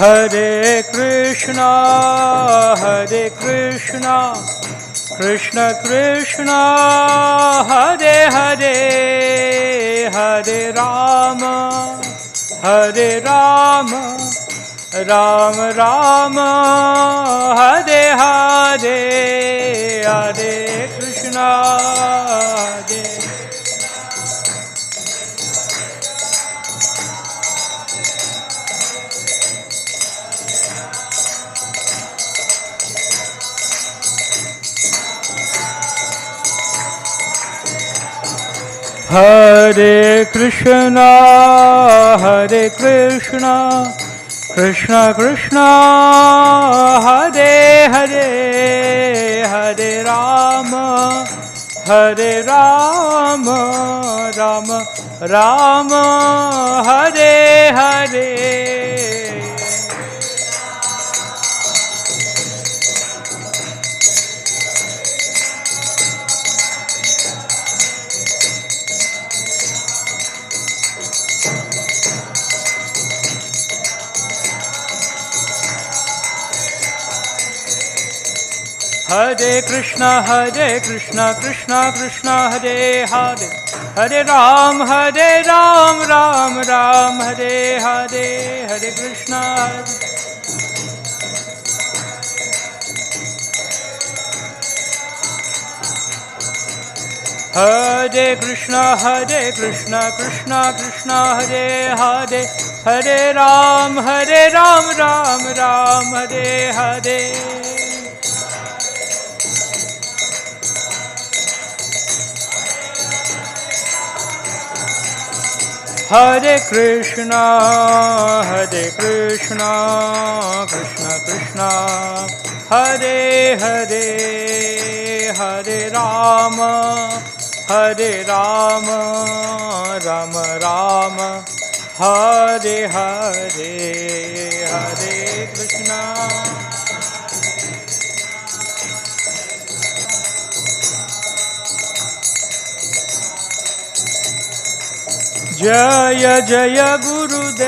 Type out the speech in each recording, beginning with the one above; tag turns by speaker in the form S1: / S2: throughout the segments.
S1: Hare Krishna, Krishna Krishna, Hare Hare, Hare Rama, Rama Rama, Hare Hare, Hare Krishna, Hare Krishna, Krishna Krishna, Hare Hare, Hare Rama, Rama Rama, Hare Hare. Hare Krishna, Krishna Krishna, Hare Hare, Hare Ram, Ram Ram, Hare Hare, Hare Krishna. Hare Krishna, Krishna Krishna, Hare Hare, Hare Ram, Ram Ram, Hare Hare. Hare Krishna, Krishna Krishna, Hare Hare, Hare Rama, Rama Rama, Hare Hare, Hare Krishna. Jaya Jaya Gurudev,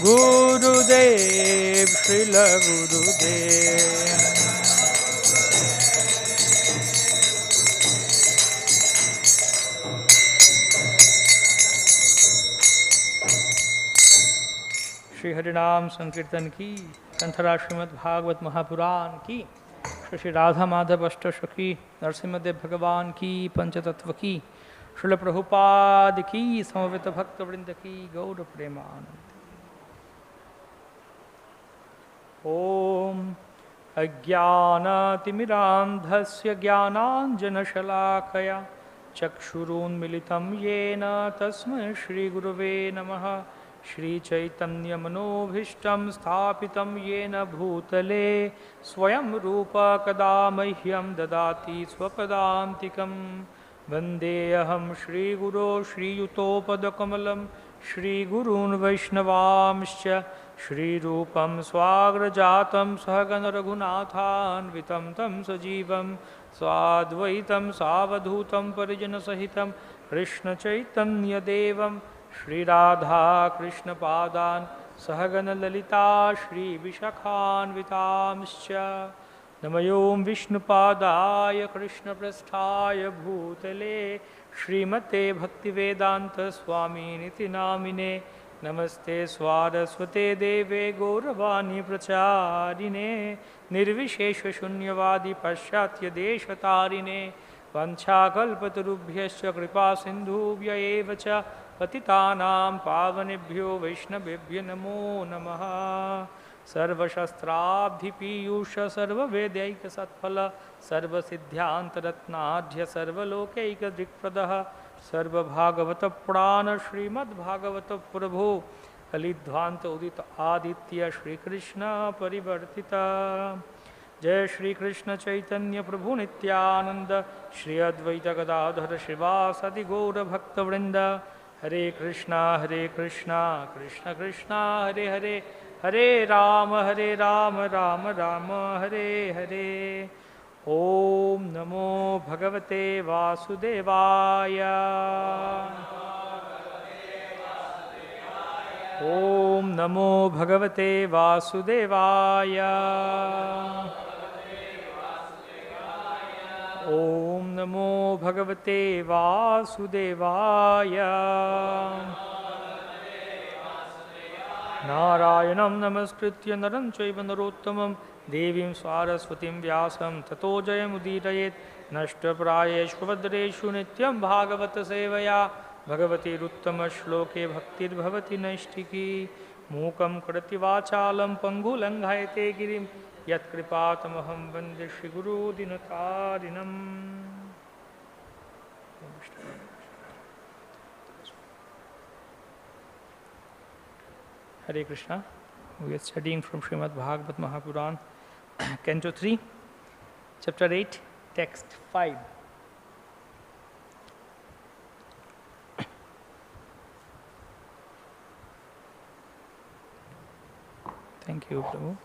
S1: Gurudev, Srila Gurudev. Shri हरिनाम संकीर्तन की, कंठरा श्रीमद् भागवत महापुराण की, श्री राधा माधव अष्टसखी नरसिंहदेव भगवान की, पंचतत्व की, श्रील प्रभुपाद की, समवेत भक्त वृंद की, गौर प्रेमानंद। ओम अज्ञानतिमिरान्धस्य ज्ञानाञ्जनशलाकया चक्षुरुन्मिलितं येन तस्मै श्रीगुरुवे नमः। श्रीचैतन्यमनोभीष्टं स्थापितं येन भूतले स्वयं रूप कदा मह्यं ददाति स्वपदान्तिकं। वन्देऽहं श्रीगुरो श्रीयुतोपदकमलं श्रीगुरून् वैष्णवांश्च श्रीरूपं स्वाग्रजातं सहगणरघुनाथान्वितं तं सजीवं स्वाद्वैतं सावधूतं परिजनसहितं कृष्णचैतन्यदेवं श्रीराधा कृष्णपादान् सहगणललिता श्रीविशाखान्वितांश्च। नमो विष्णुपादाय कृष्णप्रेष्ठाय भूतले श्रीमते भक्तिवेदान्तस्वामिनिति नामिने। नमस्ते स्वारस्वते देवे गौरवाणी प्रचारिणे निर्विशेषशून्यवादी पाश्चात्यदेशतारिणे। वंशाकल्पतरुभ्यश्च कृपा सिन्धुभ्य एव च पतितानां पावनेभ्यो वैष्णवेभ्यो नमो नमः। सर्वशस्त्राब्धिपीयूष सर्ववेदैकसत्फल सर्वसिद्ध्यान्तरत्नाढ्य सर्वलोकैकदिक्प्रदः सर्वभागवतपुराण श्रीमद्भागवत प्रभो कलिध्वान्त उदित आदित्य श्रीकृष्ण परिवर्तित। जय श्री कृष्ण चैतन्य प्रभु नित्यानंद श्री अद्वैत गदाधर श्रीवासदि गौर भक्तवृंद। हरे कृष्णा कृष्ण कृष्णा हरे हरे, हरे राम राम राम हरे हरे। ओम नमो भगवते वासुदेवाय। ॐ नमो भगवते वासुदेवाय। ॐ नमो भगवते वासुदेवाय। नारायणं नमस्कृत्य नरं चैव नरोत्तमं देवीं सरस्वतीं व्यासं ततो जयमुदीरयेत्। नष्टप्रायेषु भद्रेषु नित्यं भागवत सेवया भगवतीरुत्तमश्लोके भक्तिर्भवति नैष्टिकी। मूकं करोति वाचालं पङ्गुलङ्घयते गिरिं यत्कृपातमहं वन्दे श्रीगुरुदीनतारिणम्। Hare Krishna. We are studying from Srimad Bhagavatam Mahapuran, Canto 3, Chapter 8, Text 5. Thank you, Prabhu.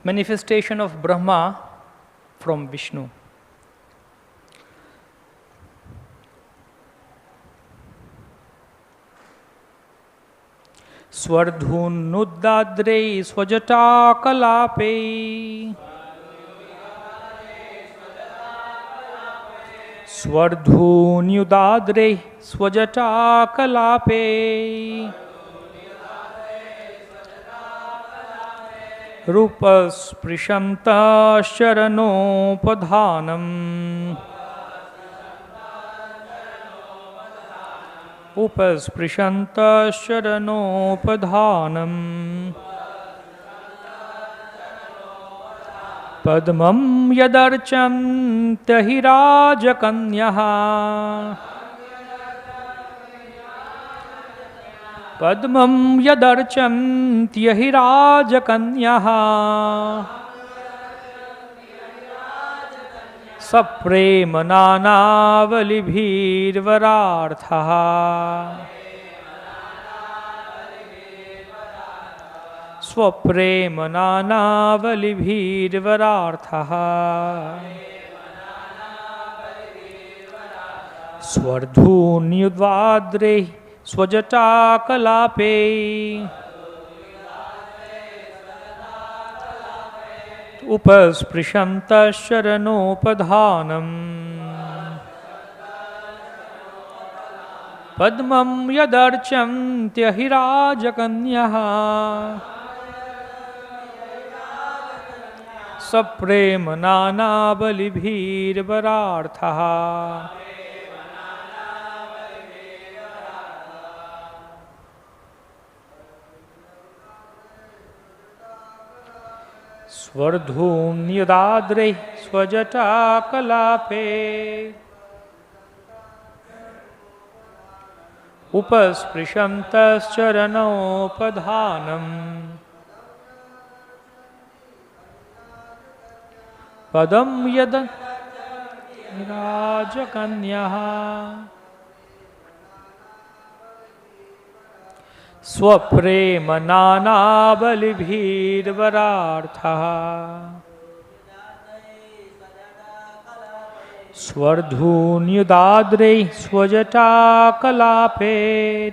S1: Manifestation of Brahma from Vishnu. svardhuny-udārdraiḥ sva-jaṭā-kalāpair. svardhuny-udārdraiḥ sva-jaṭā-kalāpair. upaspṛśantaś caraṇa-upadhānam. upaspṛśantaś caraṇopadhānam. padmam yadarcanty ahi-rāja-kanyāḥ. padmam yadarcanty ahi-rāja-kanyāḥ. sa-prema nānā-balibhir varārthāḥ. sa-prema nānā-balibhir varārthāḥ. svardhuny-udārdraiḥ sva-jaṭā-kalāpair. upaspṛśantaś caraṇopadhānam. padmam yadarcanty ahi-rāja-kanyāḥ. sa-prema nānā-balibhir varārthāḥ. svardhuny-udārdraiḥ sva-jaṭā-kalāpair. upaspṛśantaś caraṇa-upadhānam. padam ahi-rāja-kanyāḥ. sa-prema nānā-balibhir varārthāḥ. svardhuny-udārdraiḥ sva-jaṭā-kalāpair.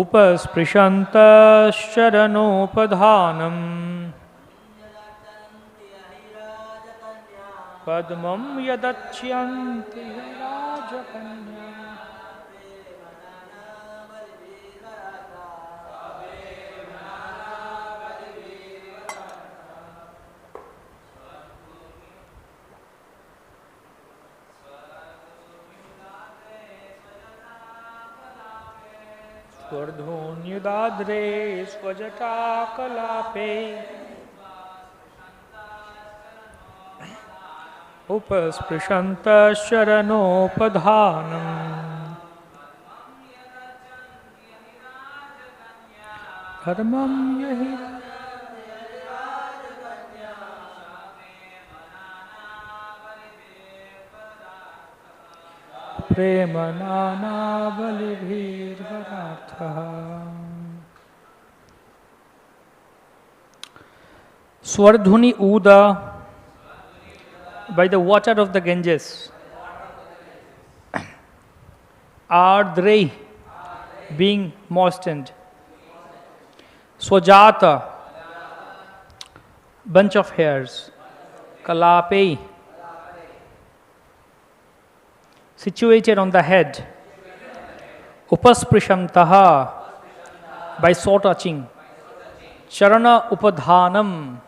S1: upaspṛśantaś caraṇopadhānam. padmam yadarcanty ahi-rāja-kanyāḥ. svardhuny-udārdraiḥ sva-jaṭā-kalāpair. upaspṛśantaś caraṇopadhānam. padmam sa-prema nānā-balibhir varārthāḥ. Svardhuny-uda, by the water of the Ganges. ārdraiḥ, being moistened. Sva-jaṭā, bunch of hairs. Kalāpaiḥ, situated on the head. Upaspṛśantaḥ, by saw touching. caraṇa-upadhānam,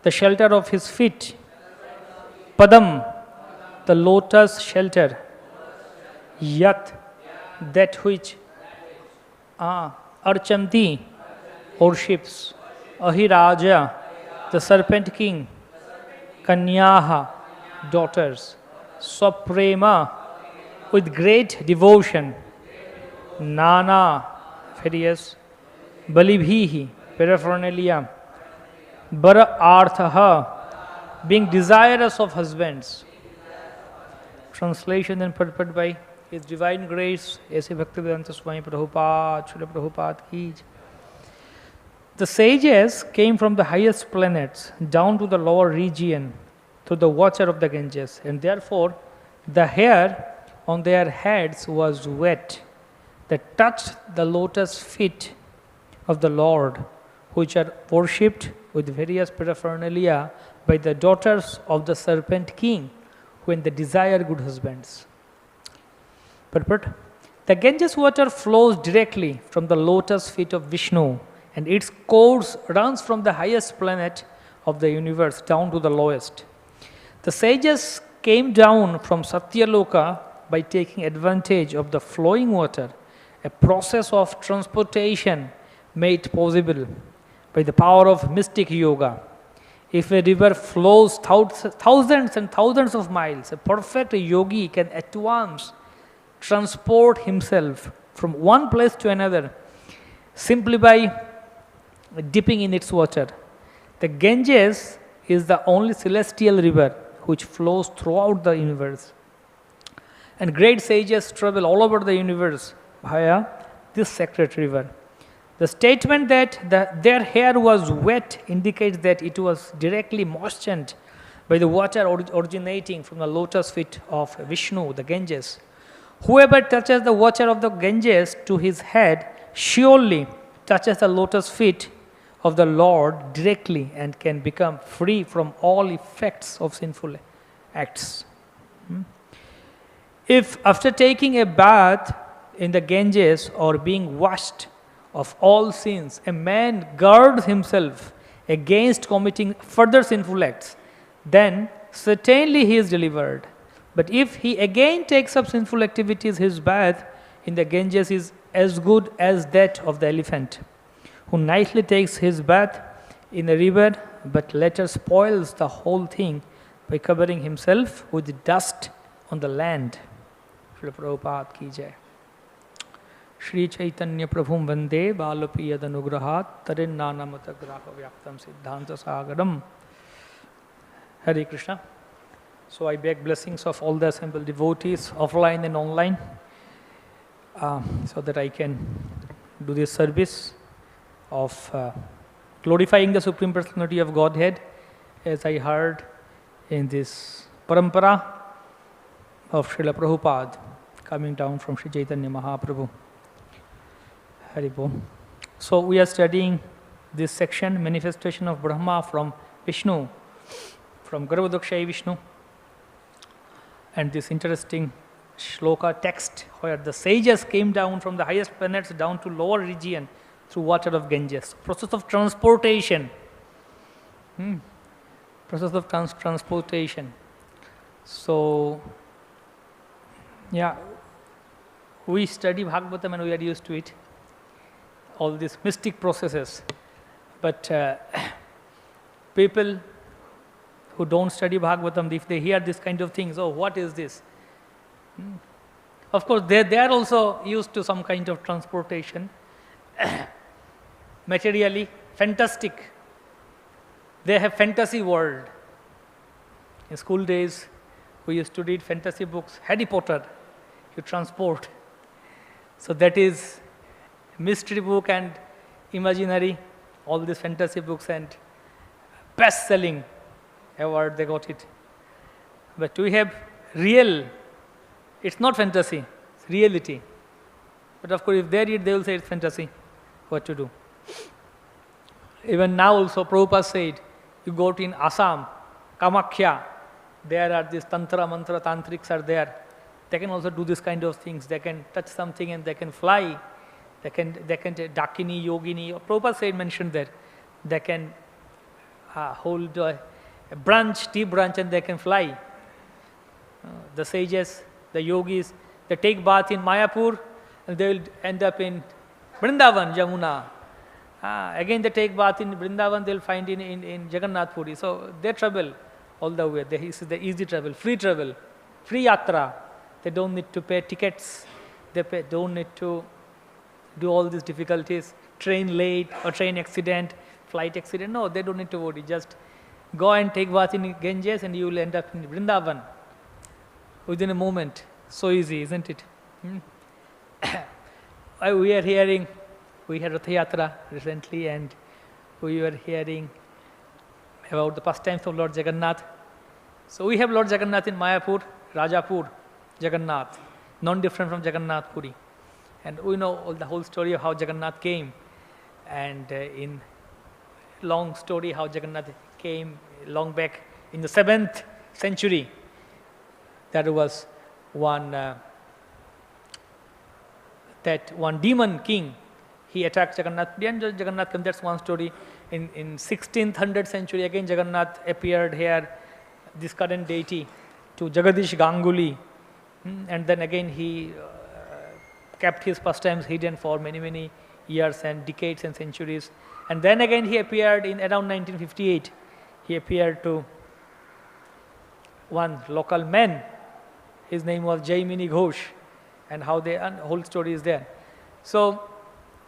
S1: the shelter of his feet. Padmam, the lotus shelter. Yat, that which. Arcanty, worships. Ahi-rāja, the serpent-king. Kanyāḥ, daughters. Sa-prema, with great devotion. Nānā, various. Balibhiḥ, paraphernalia. Vara-arthāḥ, being desirous of husbands. Translation and purport by His Divine Grace, A.C. Bhaktivedanta Swami Prabhupada, Srila Prabhupada ki jai. The sages came from the highest planets down to the lower region to the water of the Ganges, and therefore the hair on their heads was wet that touched the lotus feet of the Lord, which are worshipped with various paraphernalia by the daughters of the serpent-king when they desire good husbands. Purport: the Ganges water flows directly from the lotus feet of Vishnu, and its course runs from the highest planet of the universe down to the lowest. The sages came down from Satyaloka by taking advantage of the flowing water, a process of transportation made possible by the power of mystic yoga. If a river flows thousands and thousands of miles, a perfect yogi can at once transport himself from one place to another simply by dipping in its water. The Ganges is the only celestial river which flows throughout the universe. And great sages travel all over the universe via this sacred river. The statement that their hair was wet indicates that it was directly moistened by the water originating from the lotus feet of Vishnu, the Ganges. Whoever touches the water of the Ganges to his head surely touches the lotus feet of the Lord directly and can become free from all effects of sinful acts. If after taking a bath in the Ganges or being washed of all sins, a man guards himself against committing further sinful acts, then certainly he is delivered. But if he again takes up sinful activities, his bath in the Ganges is as good as that of the elephant, who nicely takes his bath in a river but later spoils the whole thing by covering himself with dust on the land. Srila Prabhupada ki jai. Shri Chaitanya Prabhum Vande Balapiyad Anugrahat Tarin Nānā-matagraha Vyaktam Siddhanta Sagaram. Hare Krishna. So I beg blessings of all the assembled devotees, offline and online, so that I can do this service of glorifying the Supreme Personality of Godhead, as I heard in this parampara of Srila Prabhupada coming down from Sri Chaitanya Mahaprabhu. Haribol. So we are studying this section, manifestation of Brahma from Vishnu, from Garbhodakshaya Vishnu, and this interesting shloka text where the sages came down from the highest planets down to lower region through water of Ganges. Process of transportation. Process of transportation. So, yeah, we study Bhagavatam and we are used to it, all these mystic processes. But people who don't study Bhagavatam, if they hear this kind of things, oh, what is this? Of course, they are also used to some kind of transportation. Materially, fantastic. They have fantasy world. In school days, we used to read fantasy books. Harry Potter, you transport. So that is mystery book and imaginary, all these fantasy books and best-selling award, they got it. But we have real It's not fantasy, it's reality. But of course, if they read, they will say it's fantasy. What to do? Even now also, Prabhupada said, you go to in Assam, Kamakhya, there are these tantra, mantra, tantrics are there. They can also do this kind of things. They can touch something and they can fly. They can Dakini, Yogini. Prabhupada said, mentioned that. They can hold a branch, tea branch, and they can fly. The sages, the yogis, they take bath in Mayapur and they will end up in Vrindavan, Jamuna. Again they take bath in Vrindavan, they will find in Jagannath Puri. So they travel all the way. This is the easy travel, free yatra. They don't need to pay tickets. They don't need to do all these difficulties, train late or train accident, flight accident. No, they don't need to worry. Just go and take bath in Ganges and you will end up in Vrindavan within a moment. So easy, isn't it? We are hearing, we had Rath Yatra recently and we were hearing about the pastimes of Lord Jagannath. So we have Lord Jagannath in Mayapur, Rajapur, Jagannath, non-different from Jagannath Puri. And we know the whole story of how Jagannath came. And in long story how Jagannath came long back in the 7th century. There was one demon king. He attacked Jagannath Puri and Jagannath came. That's one story. In 16th century again Jagannath appeared here, this current deity, to Jagadish Ganguly. And then again he kept his pastimes hidden for many years and decades and centuries. And then again he appeared in around 1958. He appeared to one local man. His name was Jaimini Ghosh. And how the whole story is there. So,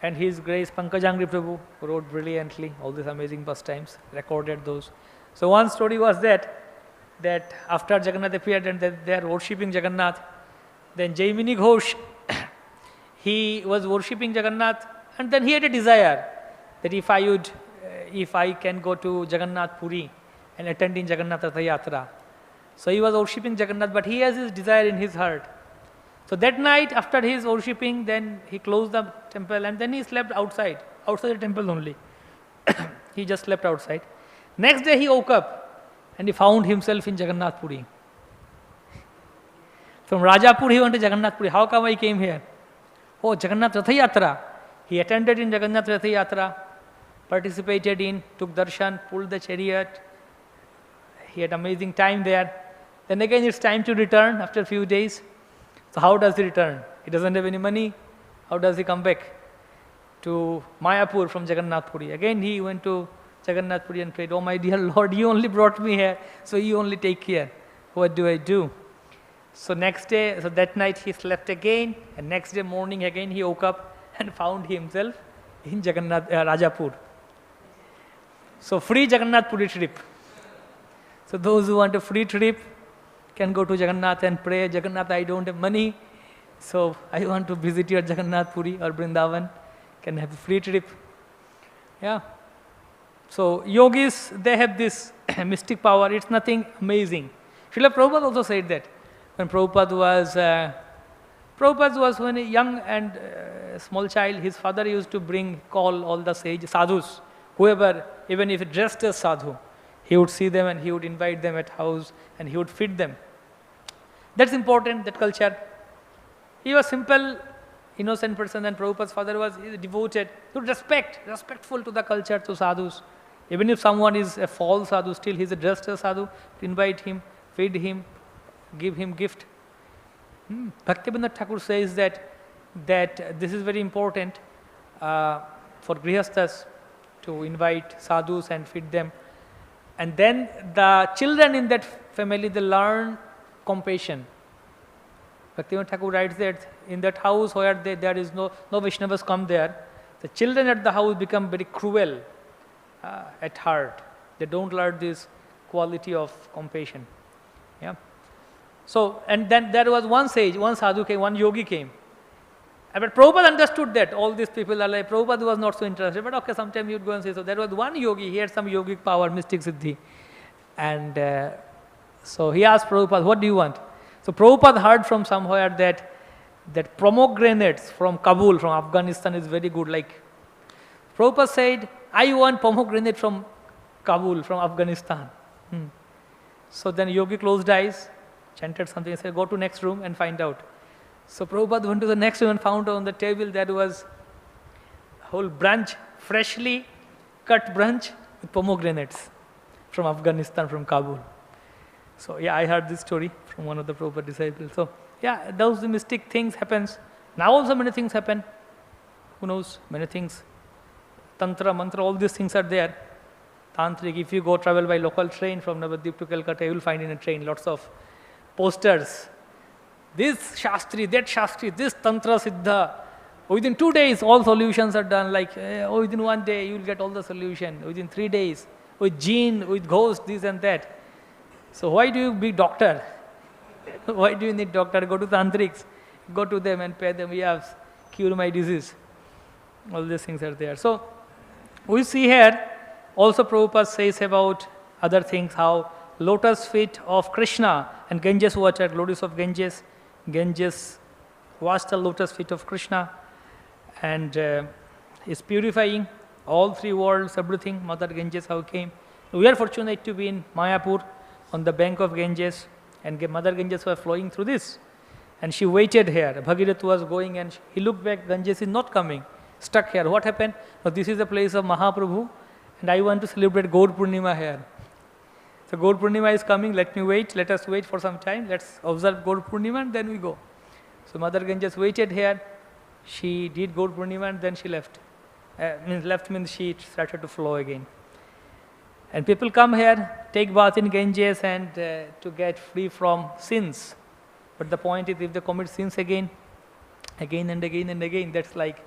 S1: and His Grace Pankajangri Prabhu wrote brilliantly all these amazing pastimes, recorded those. So one story was that after Jagannath appeared and they are worshipping Jagannath, then Jaimini Ghosh, he was worshipping Jagannath and then he had a desire that if I can go to Jagannath Puri and attend in Jagannath Rath Yatra. So he was worshipping Jagannath, but he has his desire in his heart. So that night after his worshipping, then he closed the temple and then he slept outside the temple only. He just slept outside. Next day he woke up and he found himself in Jagannath Puri. From Rajapur he went to Jagannath Puri. How come I came here? Oh, Jagannath Rath Yatra. He attended in Jagannath Rath Yatra, participated in, took darshan, pulled the chariot. He had amazing time there. Then again it's time to return after a few days. So how does he return? He doesn't have any money. How does he come back to Mayapur from Jagannath Puri? Again he went to Jagannath Puri and prayed, oh my dear Lord, you only brought me here, so you only take care. What do I do? So that night he slept again, and next day morning again he woke up and found himself in Rajapur. So free Jagannath Puri trip. So those who want a free trip can go to Jagannath and pray, Jagannath, I don't have money, so I want to visit your Jagannath Puri or Vrindavan, can have a free trip. Yeah. So yogis, they have this mystic power, it's nothing amazing. Srila Prabhupada also said that. When Prabhupada was when a young and small child, his father used to call all the sadhus, whoever, even if dressed as sadhu, he would see them and he would invite them at house and he would feed them. That's important, that culture. He was simple, innocent person, and Prabhupada's father was devoted to respectful to the culture, to sadhus. Even if someone is a false sadhu, still he is dressed as sadhu, to invite him, feed him, give him gift. Bhaktivinoda Thakur says that this is very important for grihasthas to invite sadhus and feed them. And then the children in that family, they learn compassion. Bhaktivinoda Thakur writes that in that house where there is no Vaishnavas come there, the children at the house become very cruel at heart. They don't learn this quality of compassion. Yeah. So, and then there was one sage, one sadhu came, one yogi came. But Prabhupada understood that all these people are like, Prabhupada was not so interested, but okay, sometime he would go and say, so there was one yogi, he had some yogic power, mystic siddhi. And so he asked Prabhupada, what do you want? So Prabhupada heard from somewhere that pomegranates from Kabul, from Afghanistan is very good. Like Prabhupada said, I want pomegranate from Kabul, from Afghanistan. So then Yogi closed eyes, chanted something, and said, go to next room and find out. So Prabhupada went to the next room and found on the table that was a whole branch, freshly cut branch with pomegranates from Afghanistan, from Kabul. So yeah, I heard this story from one of the Prabhupada disciples. So yeah, those mystic things happens. Now also many things happen. Who knows? Many things. Tantra, mantra, all these things are there. Tantric, if you go travel by local train from Navadvip to Calcutta, you will find in a train lots of posters. This Shastri, that Shastri, this Tantra Siddha. Within 2 days, all solutions are done. Like within 1 day, you will get all the solution. Within 3 days, with jinn, with ghost, this and that. So why do you be doctor? Why do you need doctor? Go to tantrics, go to them and pay them. Yes, cure my disease. All these things are there. So we see here also Prabhupada says about other things, how lotus feet of Krishna and Ganges water, lotus of Ganges. Ganges washed the lotus feet of Krishna and is purifying all 3 worlds, everything. Mother Ganges how came. We are fortunate to be in Mayapur on the bank of Ganges, and Mother Ganges was flowing through this. And she waited here. Bhagirath was going and he looked back, Ganges is not coming, stuck here. What happened? Oh, this is the place of Mahaprabhu and I want to celebrate Gaur Purnima here. So Gaur Purnima is coming, let us wait for some time, let's observe Gaur Purnima and then we go. So Mother Ganges waited here, she did Gaur Purnima and then she left. Left means she started to flow again. And people come here, take bath in Ganges and to get free from sins. But the point is, if they commit sins again and again, that's like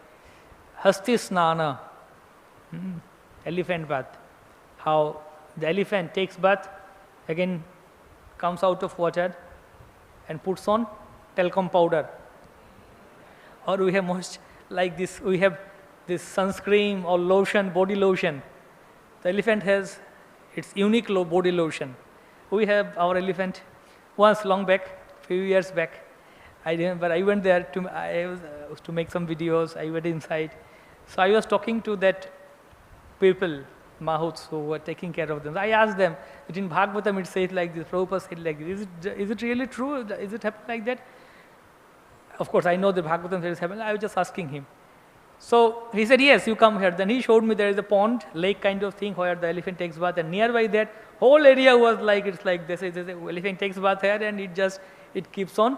S1: Hasti Snana, elephant bath. How the elephant takes bath, again comes out of water and puts on talcum powder. Or we have most like this, we have this sunscreen or lotion, body lotion. The elephant has its unique body lotion. We have our elephant once long back, few years back. I remember I went there to make some videos. I went inside. So I was talking to that people, Mahuts, who were taking care of them. I asked them, that in Bhagavatam it says like this, Prabhupada said like this. Is it really true? Is it happening like that? Of course, I know the Bhagavatam says happening. I was just asking him. So he said, yes, you come here. Then he showed me there is a pond, lake kind of thing where the elephant takes bath, and nearby that whole area was like, it's like this, the elephant takes bath here and it keeps on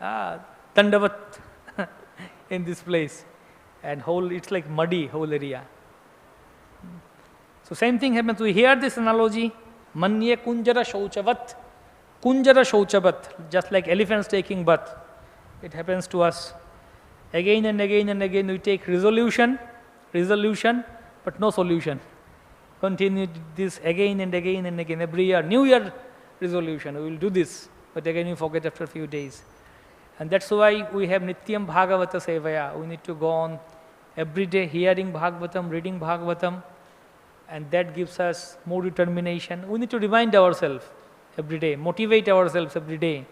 S1: Dandavat in this place. And it's like muddy whole area. So same thing happens. We hear this analogy, Manye Kunjara Shauchavat, just like elephants taking bath. It happens to us. Again and again and again we take resolution, but no solution. Continue this again and again and again. Every year, New Year resolution, we will do this, but again we forget after a few days. And that's why we have Nityam Bhagavata Sevaya. We need to go on every day hearing Bhagavatam, reading Bhagavatam, and that gives us more determination. We need to remind ourselves every day, motivate ourselves every day.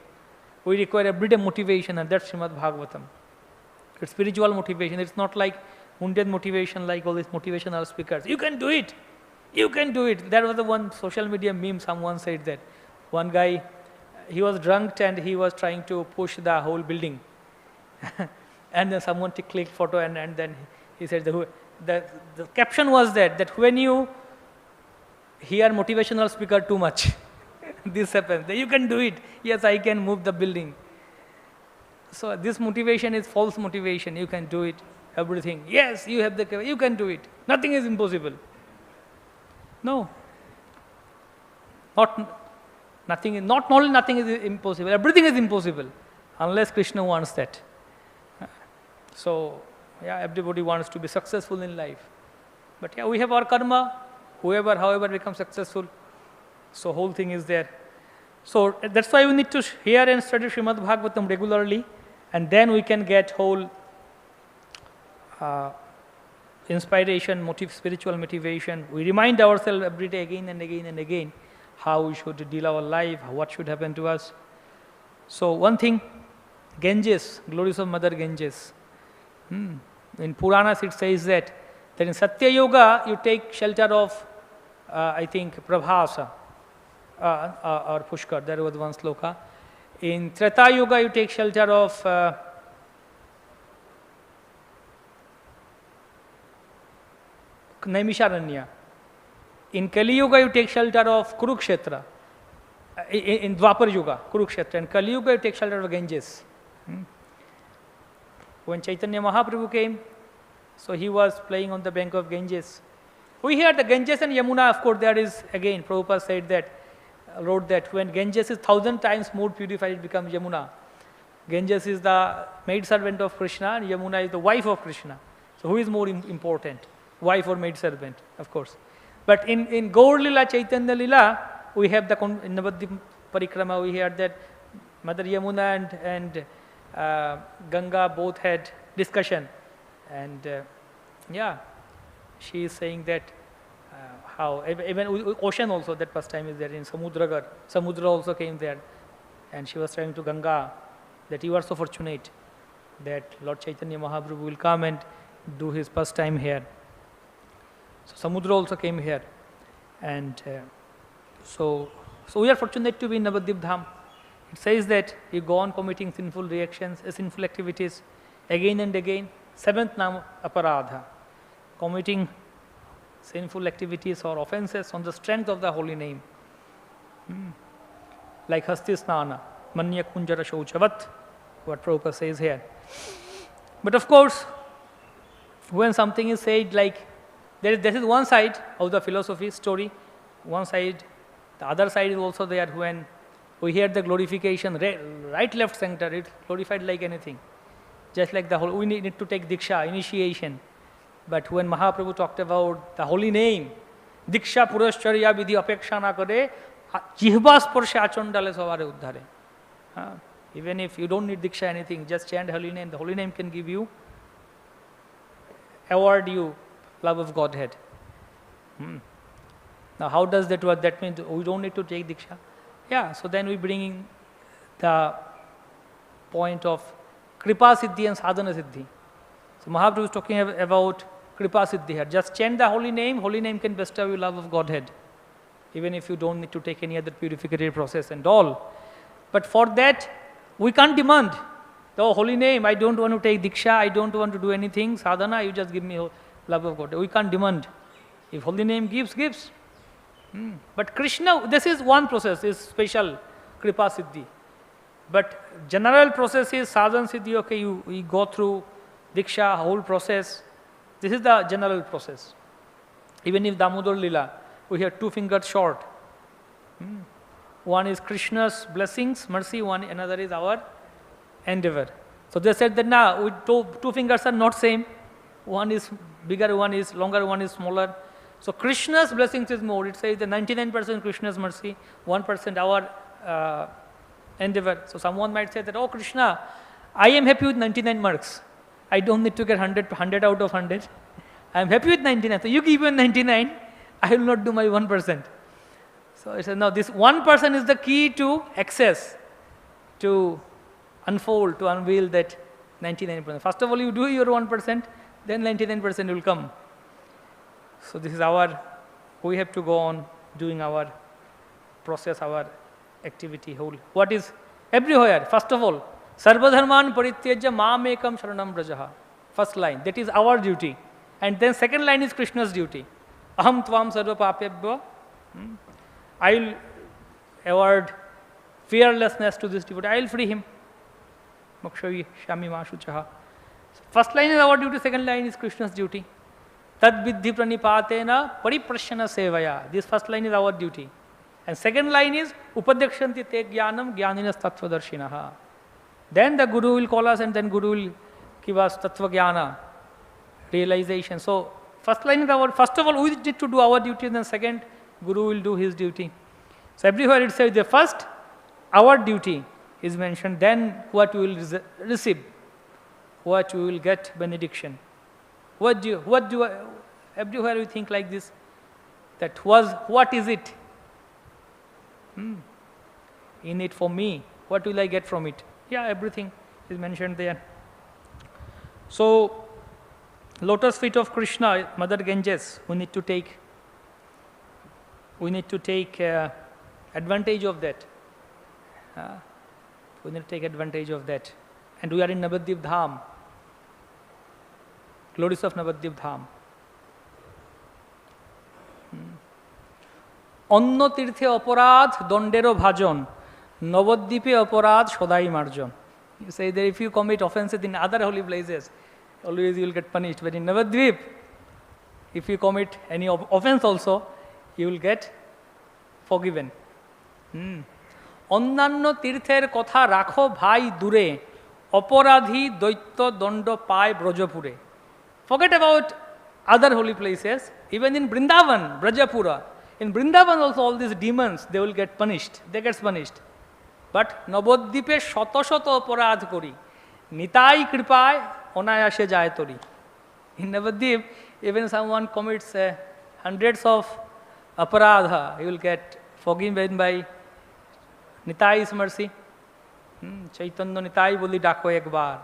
S1: We require everyday motivation, and that's Srimad Bhagavatam. It's spiritual motivation. It's not like mundane motivation, like all these motivational speakers. You can do it. You can do it. That was the one social media meme. Someone said that. One guy, he was drunk and he was trying to push the whole building. And then someone clicked photo and then he said, the caption was that when you hear motivational speaker too much, this happens. You can do it. Yes, I can move the building. So this motivation is false motivation. You can do it, everything. Yes, you have the, you can do it. Nothing is impossible. No. Not only nothing is impossible, everything is impossible, unless Krishna wants that. So, yeah, everybody wants to be successful in life. But yeah, we have our karma, however becomes successful. So whole thing is there. So that's why we need to hear and study Srimad Bhagavatam regularly, and then we can get whole inspiration, spiritual motivation. We remind ourselves every day again and again and again how we should deal our life, what should happen to us. So one thing, Ganges, glories of Mother Ganges. In Puranas it says that in Satya Yoga you take shelter of, I think, Prabhasa or Pushkar. There was one sloka. In Treta Yoga you take shelter of Naimisharanya. In Kali Yuga you take shelter of Kurukshetra. In Dwapar Yuga, Kurukshetra. In Kali Yuga you take shelter of Ganges. When Chaitanya Mahaprabhu came, so he was playing on the bank of Ganges. We hear the Ganges and Yamuna, of course, there is again, Prabhupada said that, wrote that when Ganges is 1,000 times more purified, it becomes Yamuna. Ganges is the maidservant of Krishna and Yamuna is the wife of Krishna. So who is more important? Wife or maidservant, of course. But in Gaur Lila, Chaitanya Lila, we have the in Navadvip Parikrama, we hear that Mother Yamuna and Ganga both had discussion. And she is saying that how, even ocean also, that first time is there in Samudragar. Samudra also came there. And she was saying to Ganga that you are so fortunate that Lord Chaitanya Mahaprabhu will come and do his first time here. So Samudra also came here. And so we are fortunate to be in Navadvip Dham. It says that you go on committing sinful reactions, sinful activities again and again. Seventh naam aparādha, committing sinful activities or offenses on the strength of the holy name. Like Hasti Snana, Manya Kunjara Shauchavat, what Prabhupada says here. But of course, when something is said like, this is one side of the philosophy story, one side, the other side is also there when we hear the glorification, right, left, center, it's glorified like anything. Just like the whole, we need to take Diksha, initiation. But when Mahaprabhu talked about the holy name, Diksha Purascharya Vidhi Apeksha na kare, Jihva Sparsha Achandale Savare Uddhare. Even if you don't need Diksha anything, just chant holy name. The holy name can give you, award you love of Godhead. Now how does that work? That means we don't need to take Diksha. Yeah, so then we bring in the point of Kripa Siddhi and Sadhana Siddhi. So Mahaprabhu is talking about Kripa Siddhi here. Just chant the holy name can bestow you love of Godhead. Even if you don't need to take any other purificatory process and all. But for that, we can't demand the holy name. I don't want to take Diksha, I don't want to do anything. Sadhana, you just give me love of God. We can't demand. If holy name gives. But Krishna, this is one process, is special Kripa Siddhi. But general process is Sadhana Siddhi, okay, we go through Diksha, whole process. This is the general process. Even if Damodar Lila, we have 2 fingers short. One is Krishna's blessings, mercy, another is our endeavor. So they said that now, two fingers are not same. One is bigger, one is longer, one is smaller. So Krishna's blessings is more. It says that 99% Krishna's mercy, 1% our endeavor. So someone might say that, oh Krishna, I am happy with 99 marks. I don't need to get 100 out of 100. I am happy with 99. So you give me 99, I will not do my 1%. So I said, no, this 1% is the key to access, to unfold, to unveil that 99%. First of all, you do your 1%, then 99% will come. So this is we have to go on doing our process, our activity whole. What is everywhere? First of all, Sarvadharman parityajya mam ekam sharanam brajaha. First line, that is our duty. And then second line is Krishna's duty. Aham tvam sarva papyabhya. I will award fearlessness to this devotee. I will free him. Mokshavi shami mashuchaha. First line is our duty, second line is Krishna's duty. Tad viddhi pranipatena pariprasana sevaya. This first line is our duty. And second line is upadyakshanti te jnanam jnaninas tattvadarshinaha. Then the Guru will call us and then Guru will give us tattva jnana, realization. So first line is first of all we need to do our duty, and then second Guru will do his duty. So everywhere it says the first our duty is mentioned, then what we will receive, what we will get benediction. Everywhere we think like this, what is it? In it for me, What will I get from it? Yeah, everything is mentioned there. So, lotus feet of Krishna, Mother Ganges, we need to take advantage of that. We need to take advantage of that. And we are in Navadvip Dham. Glories of Navadvip Dham. অন্য তীর্থে অপরাধ দণ্ডেরও ভাজন নবদ্বীপে অপরাধ সদাই মার্জন. You say that if you commit offenses in other holy places, always you will get punished. But in Navadvip, if you commit any offense also, you will get forgiven. অন্যান্য তীর্থের কথা রাখো ভাই দূরে অপরাধী দৈত্য দণ্ড পায় ব্রজপুরে. Forget about other holy places. Even in Vrindavan, Brajapura, in Vrindavan also all these demons, they will get punished. They get punished. But নবদ্বীপে শত শত অপরাধ করি নিতাই কৃপায় অনায়াসে যায় তরি. In Navadvip, even someone commits hundreds of aparadha, he will get forgiven by Nitai's mercy. Chaitanya Nitai boli ডাকো একবার.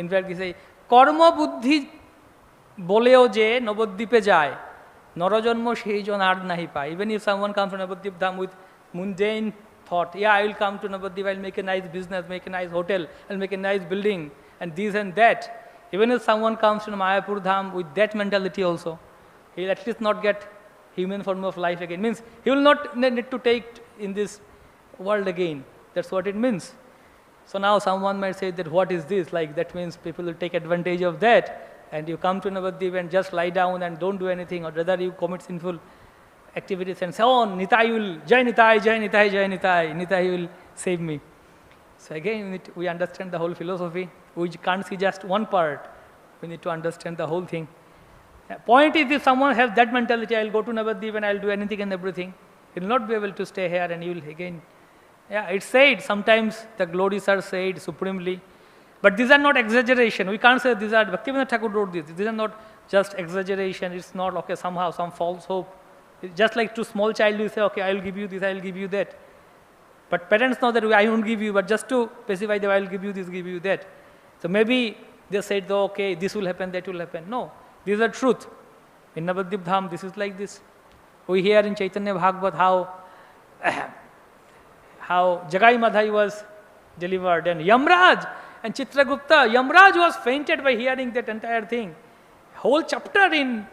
S1: In fact, he say, কর্মবুদ্ধি বলেও যে নবদ্বীপে যায় নরজন্ম সেই জন আর নাহি পায়. Even if someone comes to Navadvip Dham with mundane thought, yeah, I will come to Navadvip, I will make a nice business, make a nice hotel, I will make a nice building, and this and that. Even if someone comes to Mayapur Dham with that mentality also, he will at least not get human form of life again. Means he will not need to take in this world again. That's what it means. So now someone might say that what is this? Like that means people will take advantage of that, and you come to Navadvip and just lie down and don't do anything, or rather you commit sinful activities and so on. Nitai will, Jai Nitai, Jai Nitai, Jai Nitai, Nitai will save me. So again, we understand the whole philosophy. We can't see just one part. We need to understand the whole thing. Point is, if someone has that mentality, I will go to Navadvip and I will do anything and everything, he will not be able to stay here, and he will again. Yeah, it's said, sometimes the glories are said supremely, but these are not exaggeration. We can't say these are, Bhaktivinoda Thakur wrote this, these are not just exaggeration, it's not, okay, somehow, some false hope. It's just like to small child, you say, okay, I will give you this, I will give you that. But parents know that I won't give you, but just to specify that I will give you this, give you that. So maybe they said, oh, okay, this will happen, that will happen. No, these are truth. In Navadvip Dham, this is like this. We hear in Chaitanya Bhagavat how Jagai Madhai was delivered, and Yamraj and Chitragupta, Yamraj was fainted by hearing that entire thing. Whole chapter in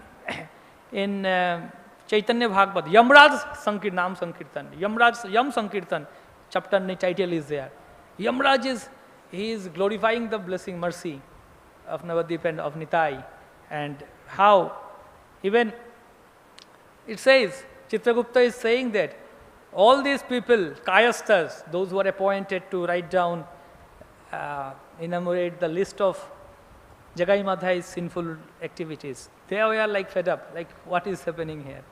S1: Chaitanya Bhagavat, Yamraj Naam Sankirtan, Yamraj Yam Sankirtan, chapter title is there. Yamraj he is glorifying the blessing, mercy of Navadvip and of Nitai, and how even it says, Chitragupta is saying that all these people, kayasthas, those who are appointed to write down, enumerate the list of Jagai Madhai's sinful activities, they were like fed up, like what is happening here?